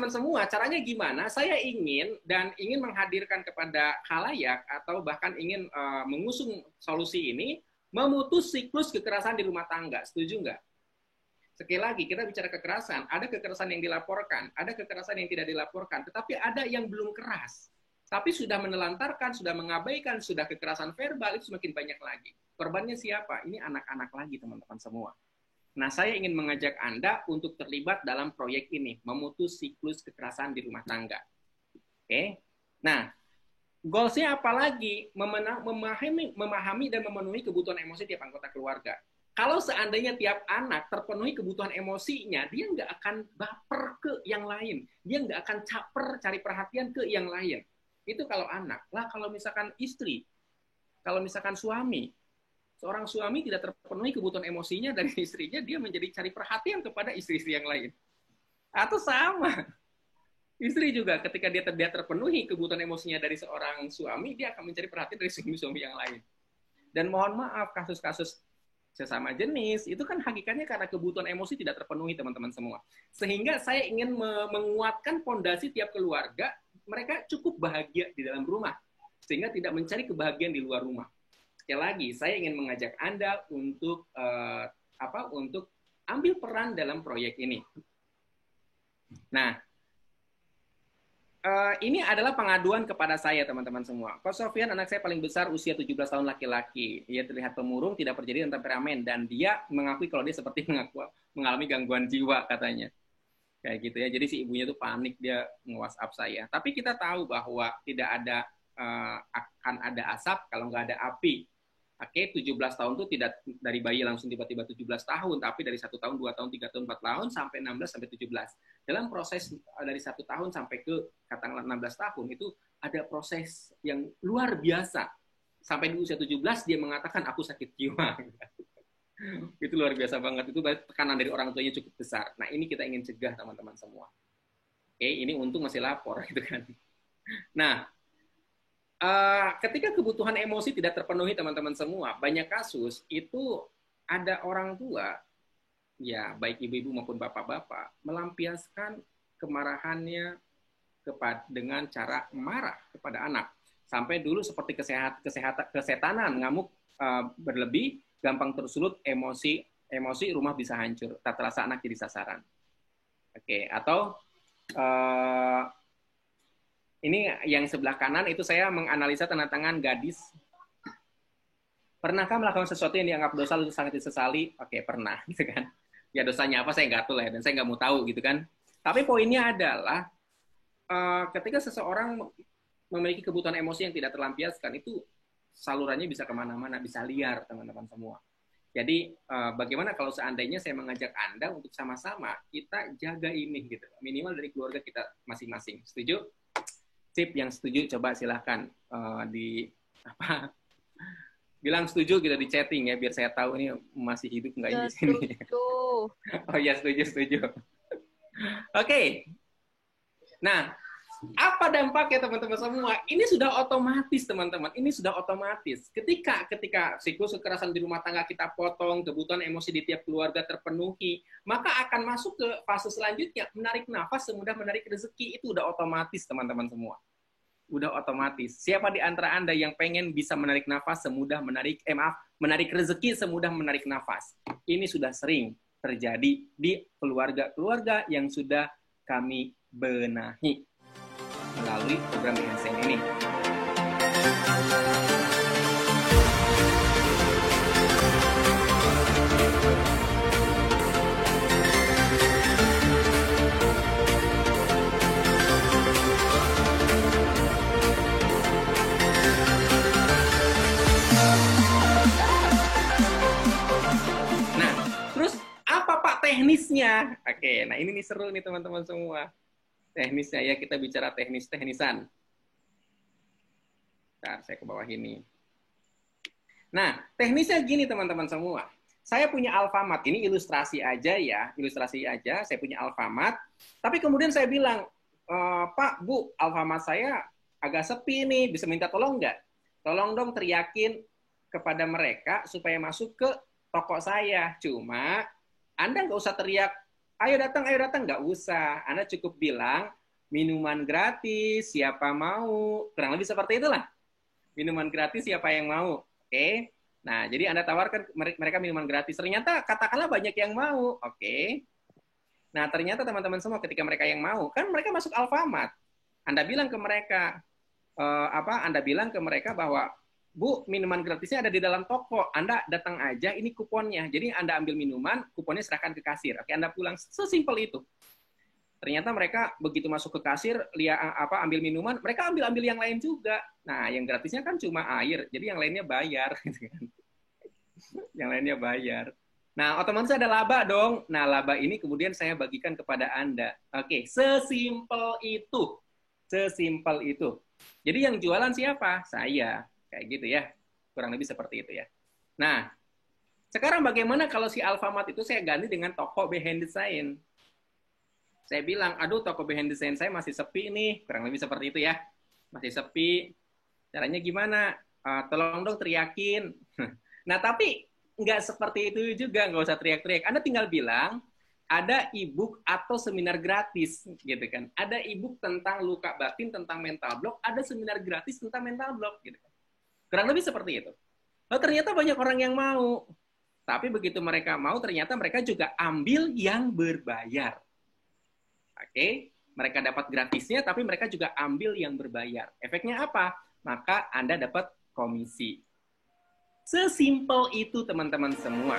teman-teman semua, caranya gimana? Saya ingin menghadirkan kepada khalayak atau bahkan ingin mengusung solusi ini, memutus siklus kekerasan di rumah tangga. Setuju nggak? Sekali lagi, kita bicara kekerasan. Ada kekerasan yang dilaporkan, ada kekerasan yang tidak dilaporkan, tetapi ada yang belum keras. Tapi sudah menelantarkan, sudah mengabaikan, sudah kekerasan verbal, itu semakin banyak lagi. Korbannya siapa? Ini anak-anak lagi, teman-teman semua. Nah, saya ingin mengajak Anda untuk terlibat dalam proyek ini, memutus siklus kekerasan di rumah tangga. Oke? Nah, goals-nya apa lagi? Memahami dan memenuhi kebutuhan emosi tiap anggota keluarga. Kalau seandainya tiap anak terpenuhi kebutuhan emosinya, dia nggak akan baper ke yang lain. Dia nggak akan caper cari perhatian ke yang lain. Itu kalau anak. Lah, kalau misalkan istri, kalau misalkan suami, seorang suami tidak terpenuhi kebutuhan emosinya dari istrinya, dia menjadi cari perhatian kepada istri-istri yang lain. Atau sama. Istri juga ketika dia terpenuhi kebutuhan emosinya dari seorang suami, dia akan mencari perhatian dari suami-suami yang lain. Dan mohon maaf, kasus-kasus sesama jenis, itu kan hakikatnya karena kebutuhan emosi tidak terpenuhi, teman-teman semua. Sehingga saya ingin menguatkan fondasi tiap keluarga, mereka cukup bahagia di dalam rumah. Sehingga tidak mencari kebahagiaan di luar rumah. Sekali lagi, saya ingin mengajak Anda untuk untuk ambil peran dalam proyek ini. Nah, ini adalah pengaduan kepada saya, teman-teman semua. Coach Sofyan, anak saya paling besar, usia 17 tahun, laki-laki. Ia terlihat pemurung, tidak percaya dan temperamen, dan dia mengakui kalau dia seperti mengalami gangguan jiwa, katanya. Kayak gitu ya. Jadi si ibunya tuh panik, dia nge-WhatsApp saya. Tapi kita tahu bahwa tidak ada akan ada asap kalau nggak ada api. Oke, 17 tahun itu tidak dari bayi langsung tiba-tiba 17 tahun, tapi dari 1 tahun, 2 tahun, 3 tahun, 4 tahun, sampai 16, sampai 17. Dalam proses dari 1 tahun sampai ke katakanlah 16 tahun, itu ada proses yang luar biasa. Sampai di usia 17, dia mengatakan, aku sakit jiwa. Itu luar biasa banget. Itu tekanan dari orang tuanya cukup besar. Nah, ini kita ingin cegah, teman-teman semua. Oke, ini untung masih lapor, gitu kan. Nah, ketika kebutuhan emosi tidak terpenuhi, teman-teman semua, banyak kasus itu ada orang tua, ya baik ibu-ibu maupun bapak-bapak, melampiaskan kemarahannya dengan cara marah kepada anak. Sampai dulu seperti kesetanan, ngamuk berlebih, gampang tersulut, emosi, rumah bisa hancur, tak terasa anak jadi sasaran. Oke, atau ini yang sebelah kanan itu saya menganalisa tanda tangan gadis. Pernahkah melakukan sesuatu yang dianggap dosa lalu sangat disesali? Oke, pernah, gitu kan. Ya dosanya apa saya nggak tahu lah, dan saya nggak mau tahu, gitu kan. Tapi poinnya adalah ketika seseorang memiliki kebutuhan emosi yang tidak terlampiaskan, itu salurannya bisa kemana-mana, bisa liar, teman-teman semua. Jadi bagaimana kalau seandainya saya mengajak Anda untuk sama-sama kita jaga ini, gitu, minimal dari keluarga kita masing-masing. Setuju? Sip, yang setuju coba silahkan bilang setuju gitu di chatting ya, biar saya tahu ini masih hidup nggak di sini. Oh ya, setuju. Oke. Nah, apa dampaknya, teman-teman semua? Ini sudah otomatis, teman-teman. Ini sudah otomatis. Ketika siklus kekerasan di rumah tangga kita potong, kebutuhan emosi di tiap keluarga terpenuhi, maka akan masuk ke fase selanjutnya, menarik nafas semudah menarik rezeki. Itu udah otomatis, teman-teman semua. Udah otomatis. Siapa di antara Anda yang pengen bisa menarik nafas semudah menarik rezeki semudah menarik nafas? Ini sudah sering terjadi di keluarga-keluarga yang sudah kami benahi melalui program Enhance ini. Nah, terus apa Pak teknisnya? Oke, nah ini nih seru nih teman-teman semua. Teknisnya ya, kita bicara teknisan. Bentar, saya ke bawah ini. Nah, teknisnya gini teman-teman semua. Saya punya Alfamart, ini ilustrasi aja ya, saya punya Alfamart. Tapi kemudian saya bilang, Pak, Bu, Alfamart saya agak sepi nih, bisa minta tolong nggak? Tolong dong teriakin kepada mereka supaya masuk ke toko saya. Cuma, Anda nggak usah teriak, ayo datang, nggak usah. Anda cukup bilang, Minuman gratis, siapa mau? Kurang lebih seperti itulah. Minuman gratis, siapa yang mau? Oke. Nah, jadi Anda tawarkan mereka minuman gratis. Ternyata katakanlah banyak yang mau. Oke. Nah, ternyata teman-teman semua ketika mereka yang mau, kan mereka masuk Alfamart. Anda bilang ke mereka, Anda bilang ke mereka bahwa, Bu, minuman gratisnya ada di dalam toko. Anda datang aja, ini kuponnya. Jadi Anda ambil minuman, kuponnya serahkan ke kasir. Oke, Anda pulang. Sesimpel itu. Ternyata mereka begitu masuk ke kasir, ambil minuman, mereka ambil yang lain juga. Nah, yang gratisnya kan cuma air, jadi yang lainnya bayar. Yang lainnya bayar. Nah, otomatis ada laba dong. Nah, laba ini kemudian saya bagikan kepada Anda. Oke, sesimpel itu. Sesimpel itu. Jadi yang jualan siapa? Saya. Kayak gitu ya. Kurang lebih seperti itu ya. Nah, sekarang bagaimana kalau si Alfamart itu saya ganti dengan toko behind the scene? Saya bilang, aduh toko behind the scene saya masih sepi nih. Kurang lebih seperti itu ya. Masih sepi. Caranya gimana? Tolong dong teriakin. Nah, tapi nggak seperti itu juga. Nggak usah teriak-teriak. Anda tinggal bilang, ada e-book atau seminar gratis. Gitu kan. Ada e-book tentang luka batin, tentang mental block. Ada seminar gratis tentang mental block. Gitu kan. Kurang lebih seperti itu. Lalu ternyata banyak orang yang mau. Tapi begitu mereka mau, ternyata mereka juga ambil yang berbayar. Oke, mereka dapat gratisnya, tapi mereka juga ambil yang berbayar. Efeknya apa? Maka Anda dapat komisi. Sesimpel itu, teman-teman semua.